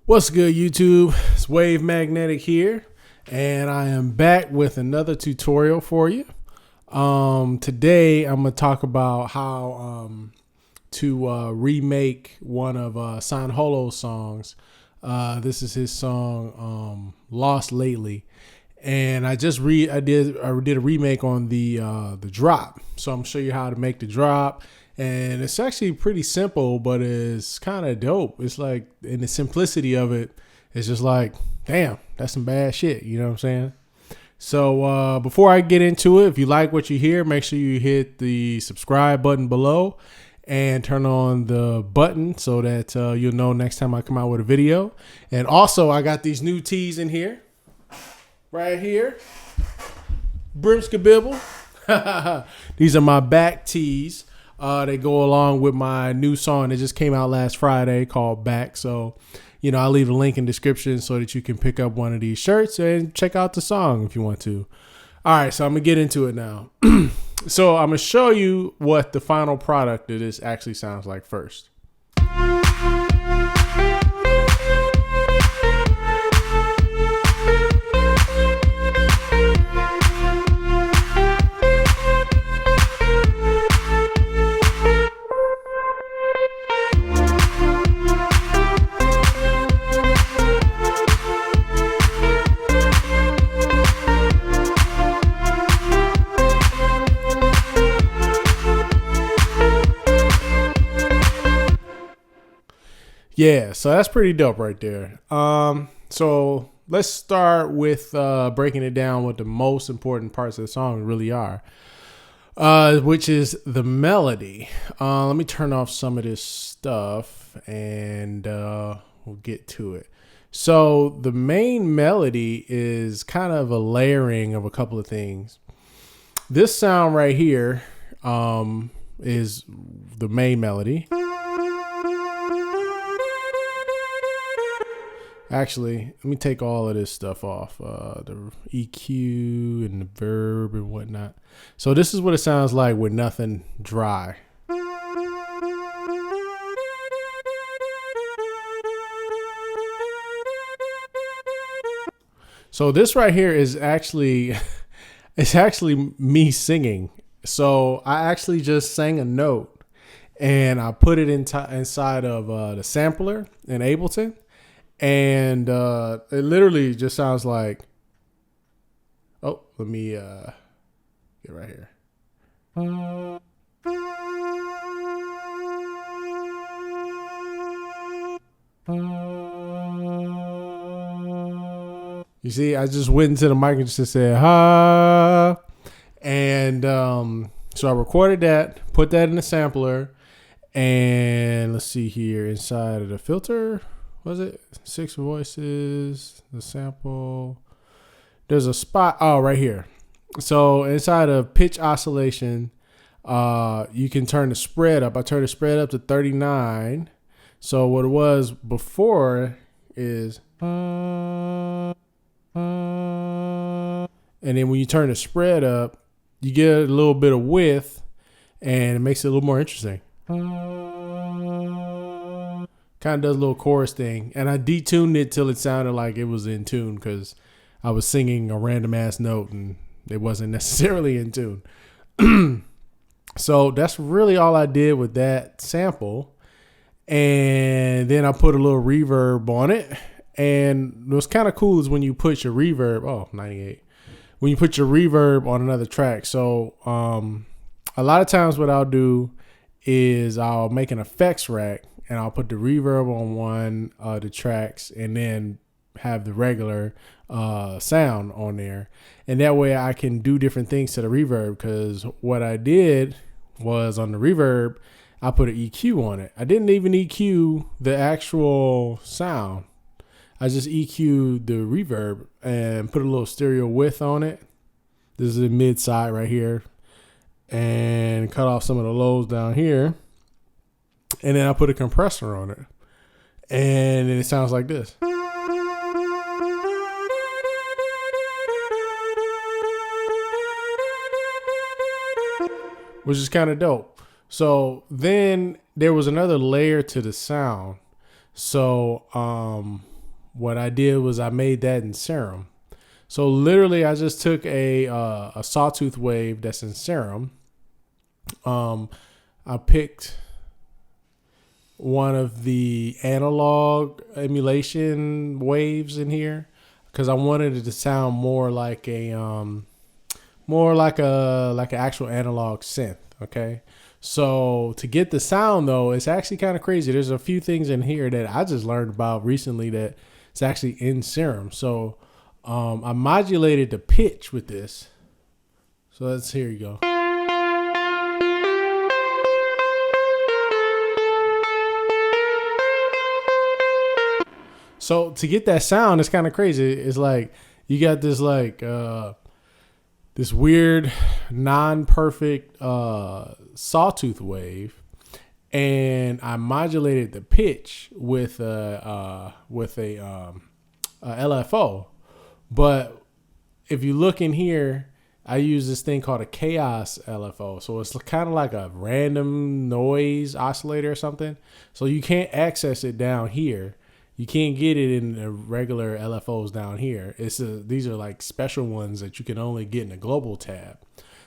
What's good, YouTube? It's Wave Magnetic here, and I am back with another tutorial for you. Today I'm gonna talk about how to remake one of San Holo's songs. This is his song "Lost Lately," and I did a remake on the drop. So I'm gonna show you how to make the drop. And it's actually pretty simple, but it's kind of dope. It's like, in the simplicity of it, it's just like, damn, that's some bad shit. You know what I'm saying? So before I get into it, if you like what you hear, make sure you hit the subscribe button below and turn on the button so that you'll know next time I come out with a video. And also, I got these new tees in here, right here. Brimskabibble. These are my back tees. They go along with my new song that just came out last Friday called Back. So, I'll leave a link in the description so that you can pick up one of these shirts and check out the song if you want to. All right, so I'm going to get into it now. So I'm going to show you what the final product of this actually sounds like first. Yeah, so that's pretty dope right there. So let's start with breaking it down what the most important parts of the song really are, which is the melody. Let me turn off some of this stuff and we'll get to it. So the main melody is kind of a layering of a couple of things. This sound right here is the main melody. Actually, let me take all of this stuff off, the EQ and the verb and whatnot. So this is what it sounds like with nothing dry. So this right here is actually, it's actually me singing. So I actually just sang a note and I put it inside of the sampler in Ableton. And it literally just sounds like, oh, let me get right here. You see, I just went into the mic and just said, ha. And so I recorded that, put that in the sampler, and let's see here, inside of the filter. Was it 6 voices, the sample? There's a spot, oh, right here. So inside of pitch oscillation, you can turn the spread up. I turned the spread up to 39. So what it was before is, and then when you turn the spread up, you get a little bit of width and it makes it a little more interesting. Kind of does a little chorus thing, and I detuned it till it sounded like it was in tune because I was singing a random ass note and it wasn't necessarily in tune. So that's really all I did with that sample, and then I put a little reverb on it. And what's kind of cool is when you put your reverb, 98, when you put your reverb on another track. So a lot of times what I'll do is I'll make an effects rack and I'll put the reverb on one of the tracks and then have the regular sound on there. And that way I can do different things to the reverb, because what I did was on the reverb, I put an EQ on it. I didn't even EQ the actual sound. I just EQ'd the reverb and put a little stereo width on it. This is the mid side right here. And cut off some of the lows down here. And then I put a compressor on it. And then it sounds like this. Which is kind of dope. So then there was another layer to the sound. So what I did was I made that in Serum. So literally, I just took a sawtooth wave that's in Serum. I picked one of the analog emulation waves in here because I wanted it to sound more like an actual analog synth. Okay. So to get the sound though, it's actually kind of crazy. There's a few things in here that I just learned about recently that it's actually in Serum. So I modulated the pitch with this. So here you go. So to get that sound, it's kind of crazy. It's like you got this this weird, non-perfect sawtooth wave, and I modulated the pitch with a LFO. But if you look in here, I use this thing called a chaos LFO. So it's kind of like a random noise oscillator or something. So you can't access it down here. You can't get it in the regular LFOs down here. These are like special ones that you can only get in the global tab.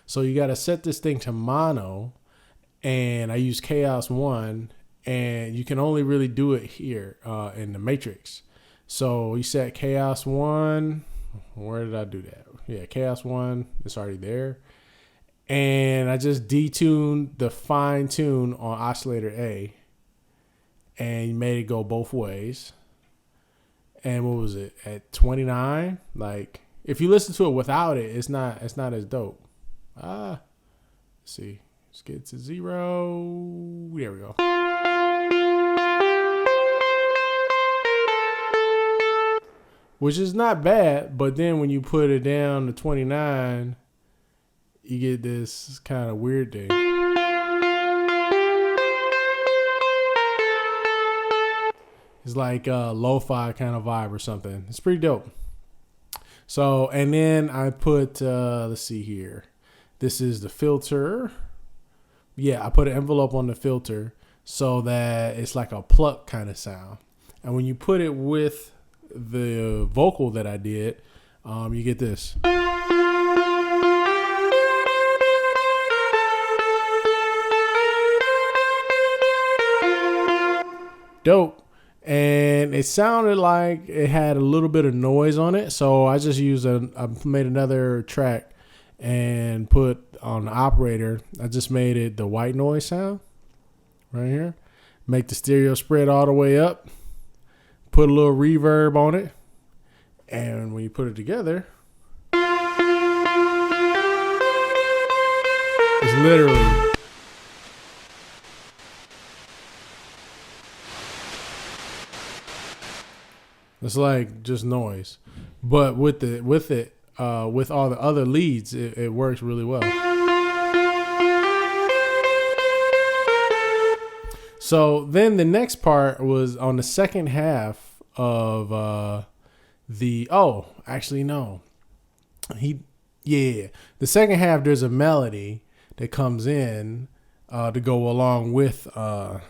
So you got to set this thing to mono, and I use Chaos 1, and you can only really do it here in the matrix. So you set Chaos 1. Where did I do that? Yeah, Chaos 1. It's already there. And I just detuned the fine tune on oscillator A and made it go both ways. And what was it at 29? Like if you listen to it without it, it's not as dope. Let's see. Let's get to 0. There we go. Which is not bad, but then when you put it down to 29, you get this kind of weird thing. It's like a lo-fi kind of vibe or something. It's pretty dope. So, and then I put, let's see here. This is the filter. Yeah, I put an envelope on the filter so that it's like a pluck kind of sound. And when you put it with the vocal that I did, you get this. Dope. And it sounded like it had a little bit of noise on it. So I just I made another track and put on the operator. I just made it the white noise sound right here. Make the stereo spread all the way up. Put a little reverb on it. And when you put it together, it's literally it's like just noise, but with all the other leads, it works really well. So then the next part was on the second half of the second half. There's a melody that comes in to go along with the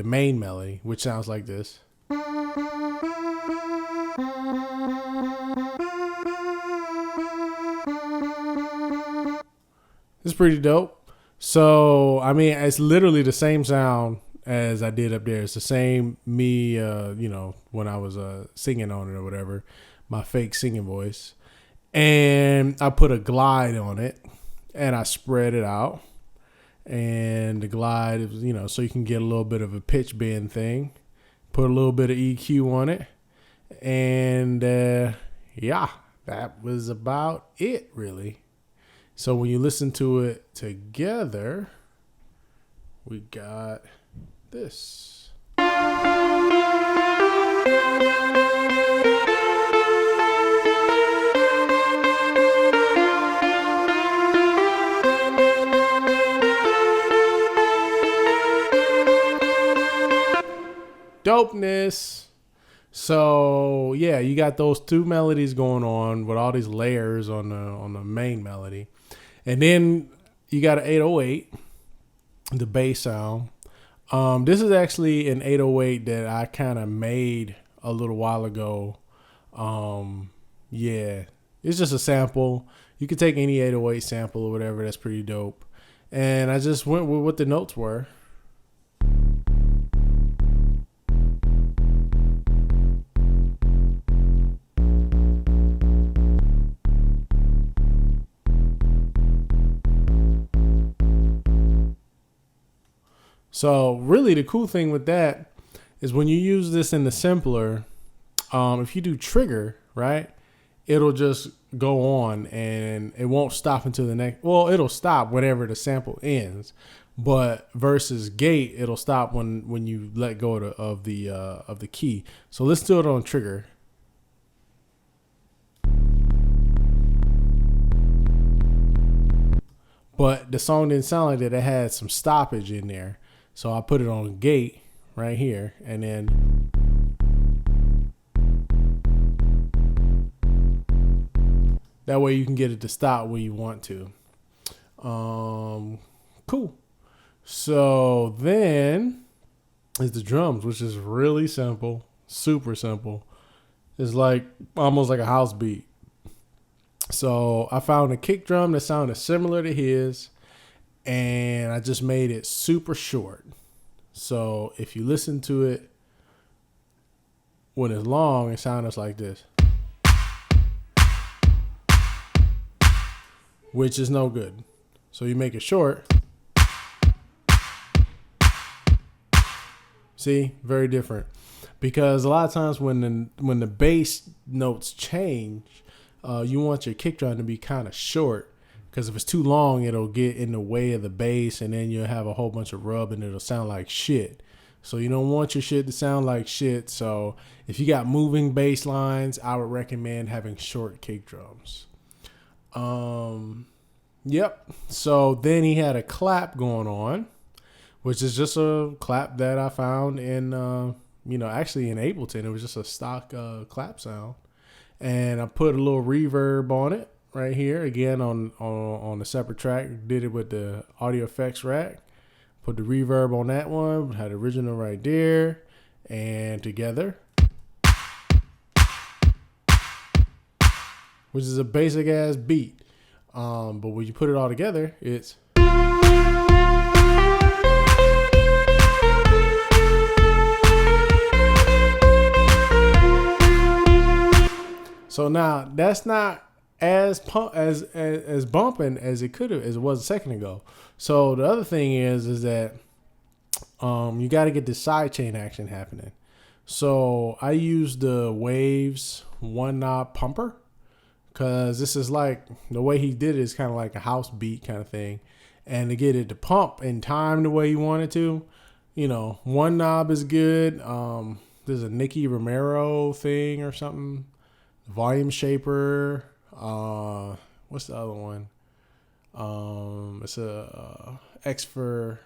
main melody, which sounds like this. It's pretty dope. So, I mean, it's literally the same sound as I did up there. It's the same me, when I was singing on it or whatever, my fake singing voice. And I put a glide on it and I spread it out. And the glide is, so you can get a little bit of a pitch bend thing. Put a little bit of EQ on it. And that was about it, really. So when you listen to it together, we got this. Dopeness. So yeah, you got those two melodies going on with all these layers on the main melody. And then you got an 808, the bass sound. This is actually an 808 that I kind of made a little while ago. Yeah, it's just a sample. You could take any 808 sample or whatever. That's pretty dope. And I just went with what the notes were. So really the cool thing with that is when you use this in the simpler, if you do trigger, right, it'll just go on and it won't stop until the next. Well, it'll stop whenever the sample ends, but versus gate, it'll stop when you let go of the key. So let's do it on trigger. But the song didn't sound like that. It had some stoppage in there. So I put it on gate right here, and then that way you can get it to stop when you want to. Cool. So then is the drums, which is really simple, super simple. It's like almost like a house beat. So I found a kick drum that sounded similar to his, and I just made it super short. So if you listen to it when it's long, it sounds like this, which is no good. So you make it short. See, very different. Because a lot of times when the bass notes change, you want your kick drum to be kind of short. Because if it's too long, it'll get in the way of the bass, and then you'll have a whole bunch of rub, and it'll sound like shit. So you don't want your shit to sound like shit. So if you got moving bass lines, I would recommend having short kick drums. Yep. So then he had a clap going on, which is just a clap that I found in, actually in Ableton. It was just a stock clap sound, and I put a little reverb on it. Right here again on a separate track. Did it with the audio effects rack. Put the reverb on that one. Had the original right there, and together, which is a basic ass beat. But when you put it all together, it's so now that's not as bumping as it could have, as it was a second ago. So the other thing is that you got to get the sidechain action happening. So I use the Waves one knob pumper, because this is like the way he did it is kind of like a house beat kind of thing, and to get it to pump in time the way you want it to, one knob is good. There's a Nicky Romero thing or something, volume shaper. What's the other one? It's a X for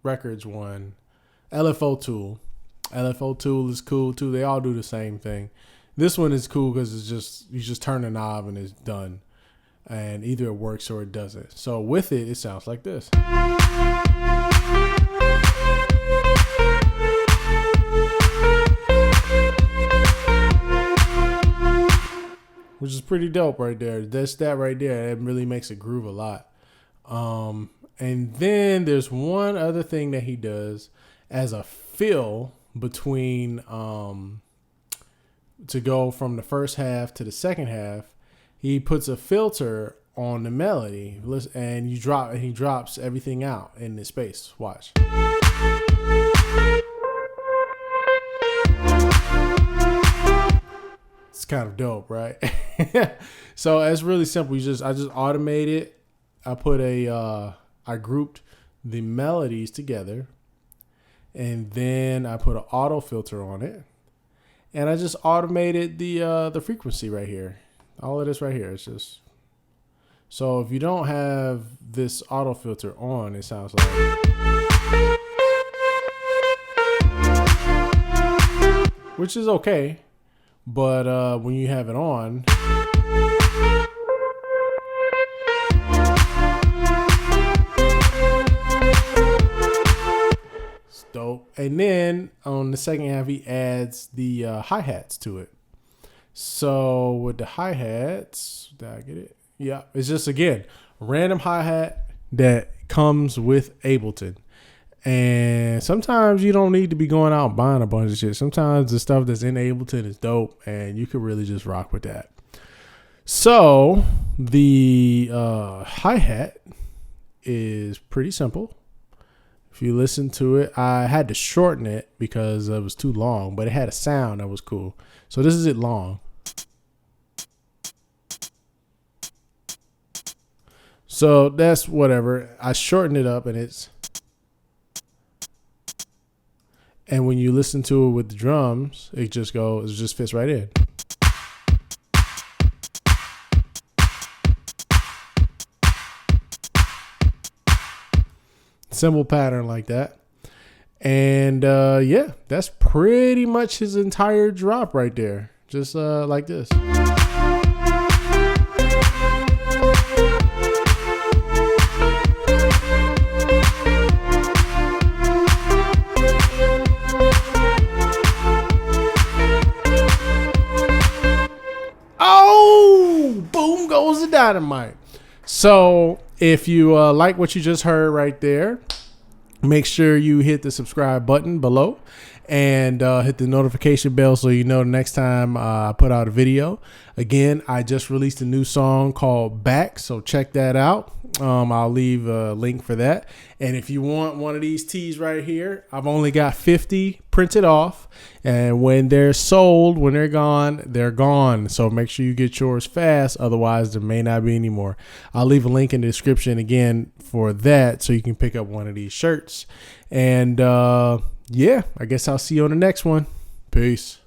Records one. LFO tool. LFO tool is cool too. They all do the same thing. This one is cool because it's just, you just turn the knob and it's done. And either it works or it doesn't. So with it, it sounds like this. Which is pretty dope right there. That's that right there. It really makes it groove a lot. And then there's one other thing that he does as a fill between to go from the first half to the second half. He puts a filter on the melody, and he drops everything out in the space. Watch. It's kind of dope, right? So it's really simple. I just automate it. I grouped the melodies together, and then I put an auto filter on it, and I just automated the frequency right here. All of this right here. It's just, so if you don't have this auto filter on, it sounds like, which is okay. But when you have it on, it's dope. And then on the second half, he adds the hi-hats to it. So with the hi-hats, did I get it? Yeah, it's just, again, random hi-hat that comes with Ableton. And sometimes you don't need to be going out and buying a bunch of shit. Sometimes the stuff that's in Ableton is dope, and you could really just rock with that. So the hi-hat is pretty simple. If you listen to it, I had to shorten it because it was too long, but it had a sound that was cool. So this is it long. So that's whatever. I shortened it up, and it's... And when you listen to it with the drums, it just fits right in. Simple pattern like that. And yeah, that's pretty much his entire drop right there. Just like this. Oh, boom goes the dynamite. So if you like what you just heard right there, make sure you hit the subscribe button below and hit the notification bell so you know the next time I put out a video. Again, I just released a new song called Back, so check that out. I'll leave a link for that. And if you want one of these tees right here, I've only got 50 printed off. And when they're sold, when they're gone, they're gone. So make sure you get yours fast. Otherwise, there may not be any more. I'll leave a link in the description again for that so you can pick up one of these shirts. And yeah, I guess I'll see you on the next one. Peace.